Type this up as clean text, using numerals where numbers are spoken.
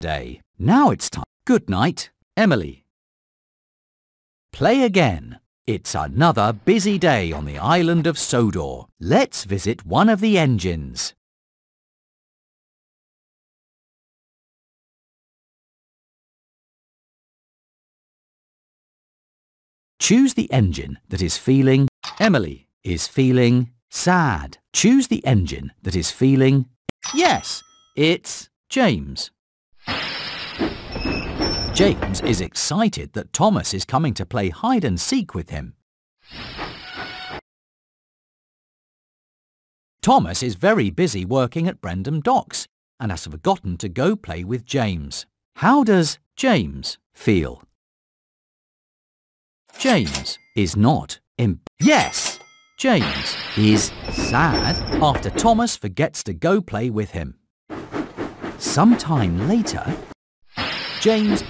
day. Now it's time. Good night, Emily. Play again. It's another busy day on the island of Sodor. Let's visit one of the engines. Choose the engine that is feeling. Emily is feeling sad. Choose the engine that is feeling. Yes, it's James. James is excited that Thomas is coming to play hide and seek with him. Thomas is very busy working at Brendam Docks and has forgotten to go play with James. How does James feel? James is not Yes! James is sad after Thomas forgets to go play with him. Sometime later, James